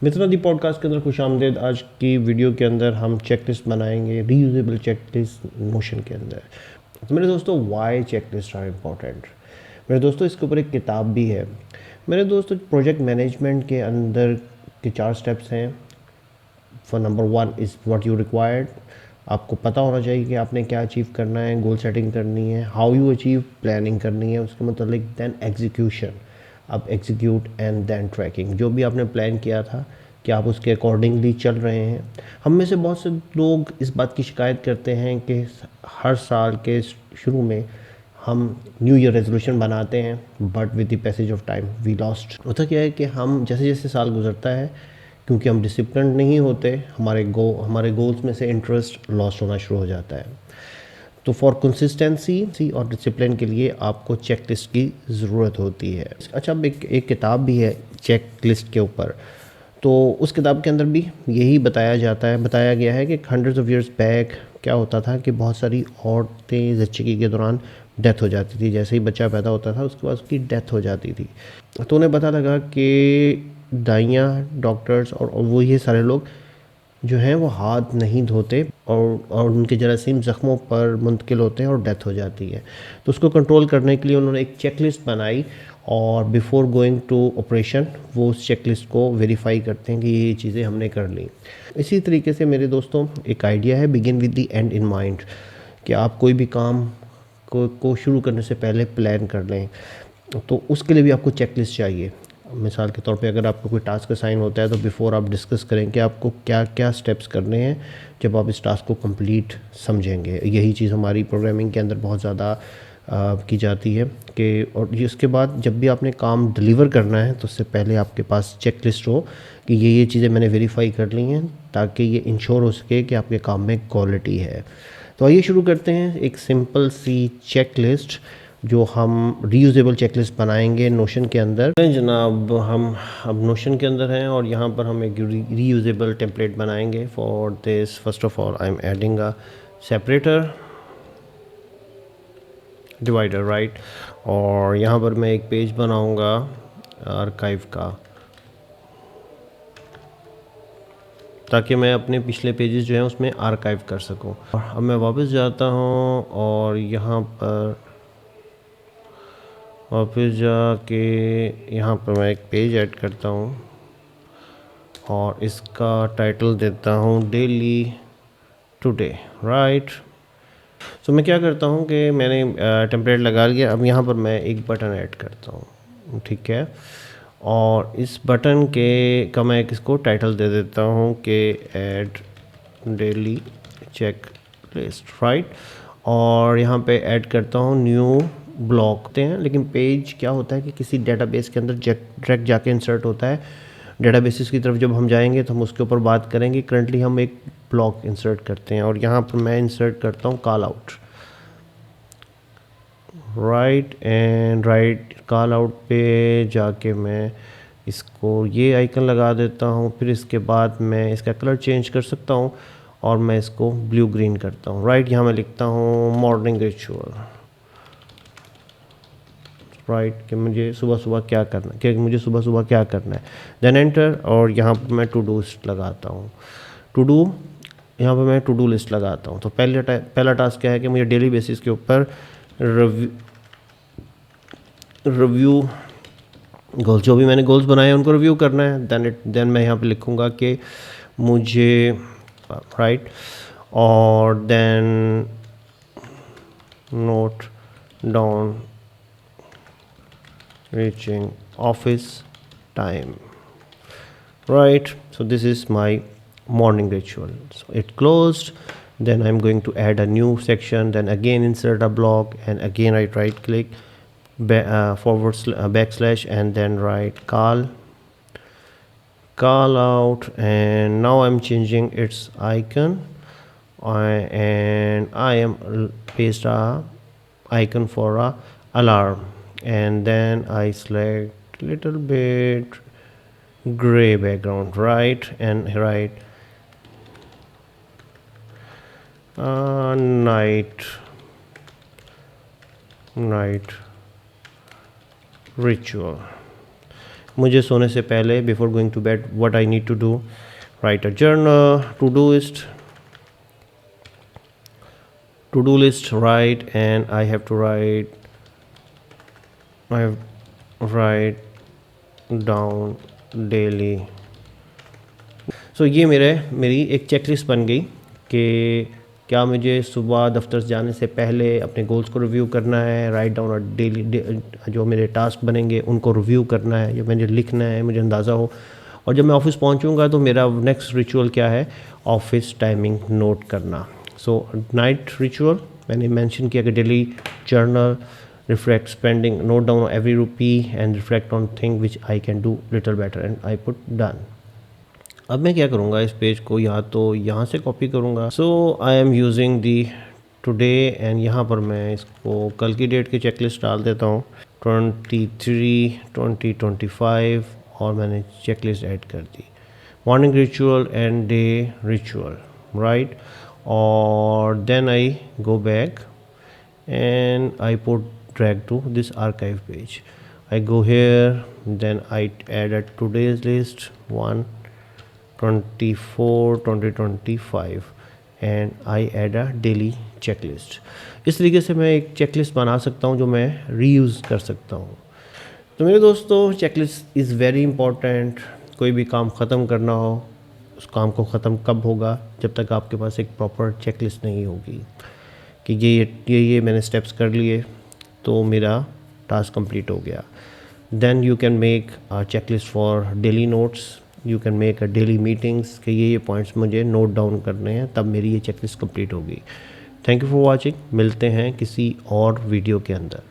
मित्रों the podcast के अंदर खुश आमदेद। आज की वीडियो के अंदर हम चेकलिस्ट बनाएंगे, रीयूजेबल चेकलिस्ट नोशन के अंदर। तो मेरे दोस्तों, वाई चेकलिस्ट आर इम्पॉर्टेंट। मेरे दोस्तों, इसके ऊपर एक किताब भी है। मेरे दोस्तों, प्रोजेक्ट मैनेजमेंट के अंदर के 4 स्टेप्स हैं। For number 1 is what you required. आपको पता होना चाहिए कि आपने क्या अचीव करना है, गोल सेटिंग करनी है, हाउ यू अचीव, प्लानिंग करनी है उसके मतलब, देन एग्जीक्यूशन, अब एग्जीक्यूट एंड देन ट्रैकिंग। जो भी आपने प्लान किया था कि आप उसके अकॉर्डिंगली चल रहे हैं। हम में से बहुत से लोग इस बात की शिकायत करते हैं कि हर साल के शुरू में हम न्यू ईयर रेजोल्यूशन बनाते हैं, but with the passage of time we lost. होता क्या है कि हम जैसे जैसे साल गुजरता है, क्योंकि हम डिसिप्लिन नहीं होते, हमारे गोल्स में से इंटरेस्ट लॉस्ट होना शुरू हो जाता है। तो फॉर कंसिस्टेंसी और डिसिप्लिन के लिए आपको चेक लिस्ट की ज़रूरत होती है। अच्छा, अब एक किताब भी है चेक लिस्ट के ऊपर। तो उस किताब के अंदर भी यही बताया गया है कि हंड्रेड्स ऑफ ईयर्स बैक क्या होता था कि बहुत सारी औरतें ज़च्चगी के दौरान डेथ हो जाती थी। जैसे ही बच्चा पैदा होता था उसके बाद उसकी डेथ हो जाती थी। तो उन्हें पता लगा कि दाइयाँ, डॉक्टर्स और वो ये सारे लोग जो हैं वो हाथ नहीं धोते और उनके जरासीम ज़ख्मों पर मुंतकिल होते हैं और डेथ हो जाती है। तो उसको कंट्रोल करने के लिए उन्होंने एक चेकलिस्ट बनाई और बिफ़ोर गोइंग टू ऑपरेशन वो उस चेकलिस्ट को वेरीफाई करते हैं कि ये चीज़ें हमने कर ली। इसी तरीके से मेरे दोस्तों, एक आइडिया है, begin with the and in mind, कि आप कोई भी काम को शुरू करने से पहले प्लान कर लें। तो उसके लिए भी आपको चेकलिस्ट चाहिए। मिसाल के तौर पे अगर आपको कोई टास्क असाइन होता है तो बिफ़ोर आप डिस्कस करें कि आपको क्या क्या स्टेप्स करने हैं जब आप इस टास्क को कंप्लीट समझेंगे। यही चीज़ हमारी प्रोग्रामिंग के अंदर बहुत ज़्यादा की जाती है कि, और इसके बाद जब भी आपने काम डिलीवर करना है तो उससे पहले आपके पास चेकलिस्ट हो कि ये चीज़ें मैंने वेरीफाई कर ली हैं, ताकि ये इंश्योर हो सके कि आपके काम में क्वालिटी है। तो आइए शुरू करते हैं एक सिंपल सी चेकलिस्ट जो हम रीयूजेबल चेकलिस्ट बनाएंगे नोशन के अंदर। जनाब, हम अब नोशन के अंदर हैं और यहाँ पर हम एक रीयूजेबल टेम्पलेट बनाएंगे। For this first of all I am adding a separator divider, right. और यहाँ पर मैं एक पेज बनाऊँगा आर्काइव का, ताकि मैं अपने पिछले पेजेस जो हैं उसमें आर्काइव कर सकूं। अब मैं वापस जाता हूं और यहाँ पर वापस जाके यहाँ पर मैं एक पेज ऐड करता हूँ और इसका टाइटल देता हूँ डेली टुडे, राइट। तो मैं क्या करता हूँ कि मैंने टेम्पलेट लगा लिया। अब यहाँ पर मैं एक बटन ऐड करता हूँ, ठीक है। और इस बटन का मैं इसको टाइटल दे देता हूँ कि add daily checklist, right. और यहाँ पे ऐड करता हूँ न्यू ब्लॉक होते हैं, लेकिन पेज क्या होता है कि किसी डेटाबेस के अंदर डायरेक्ट जाके इंसर्ट होता है। डेटाबेसिस की तरफ जब हम जाएंगे तो हम उसके ऊपर बात करेंगे। करंटली हम एक ब्लॉक इंसर्ट करते हैं और यहाँ पर मैं इंसर्ट करता हूँ call out, right call out पे जाके मैं इसको ये आइकन लगा देता हूँ। फिर इसके बाद मैं इसका कलर चेंज कर सकता हूँ और मैं इसको ब्लू ग्रीन करता हूँ, राइट। यहाँ मैं लिखता हूँ मॉर्निंग रिचुअल, राइट, कि मुझे सुबह सुबह क्या करना है, देन एंटर। और यहाँ पर मैं टू डू लिस्ट लगाता हूँ, यहाँ पर मैं टू डू लिस्ट लगाता हूँ। तो पहला टास्क क्या है कि मुझे डेली बेसिस के ऊपर रिव्यू गोल्स, जो भी मैंने गोल्स बनाए हैं उनको रिव्यू करना है। देन मैं यहाँ पे लिखूँगा कि मुझे, राइट, और then note down reaching office time, right. So this is my morning ritual. So it closed, then I'm going to add a new section, then again insert a block, and again I right click, backslash, and then write call out. And now I'm changing its icon, and I am paste a icon for a alarm, and then I select little bit gray background, right, and write night ritual. मुझे सोने से पहले before going to bed what I need to do, write a journal, to do list, right, and I have write down daily. So ये मेरी एक checklist बन गई कि क्या मुझे सुबह दफ्तर जाने से पहले अपने गोल्स को रिव्यू करना है, राइट डाउन और डेली जो मेरे टास्क बनेंगे उनको रिव्यू करना है, जो मुझे लिखना है, मुझे अंदाज़ा हो। और जब मैं ऑफिस पहुंचूंगा तो मेरा नेक्स्ट रिचुअल क्या है, ऑफिस टाइमिंग नोट करना। सो नाइट रिचुअल मैंने मेंशन किया कि daily journal, reflect spending, note down every rupee and reflect on thing which I can do little better and I put done। अब मैं क्या करूँगा, इस पेज को या तो यहाँ से कॉपी करूँगा। So I am using the today and यहाँ पर मैं इसको कल की डेट की चेकलिस्ट डाल देता हूँ 23/20/25 और मैंने चेकलिस्ट ऐड कर दी, morning ritual and day ritual, right. और then I go back and I drag to this archive page. I go here, then I add a today's list 1/24/2025 and I add a daily checklist। इस तरीके से मैं एक checklist बना सकता हूँ जो मैं रीयूज़ कर सकता हूँ। तो मेरे दोस्तों, चेकलिस्ट इज़ वेरी इंपॉर्टेंट। कोई भी काम ख़त्म करना हो, उस काम को ख़त्म कब होगा, जब तक आपके पास एक प्रॉपर चेकलिस्ट नहीं होगी कि ये मैंने स्टेप्स कर लिए तो मेरा टास्क कंप्लीट हो गया। Then you can make a checklist for daily notes, you can make a daily meetings कि ये पॉइंट्स मुझे नोट डाउन करने हैं, तब मेरी ये चेकलिस्ट कंप्लीट होगी। Thank you for watching. मिलते हैं किसी और वीडियो के अंदर।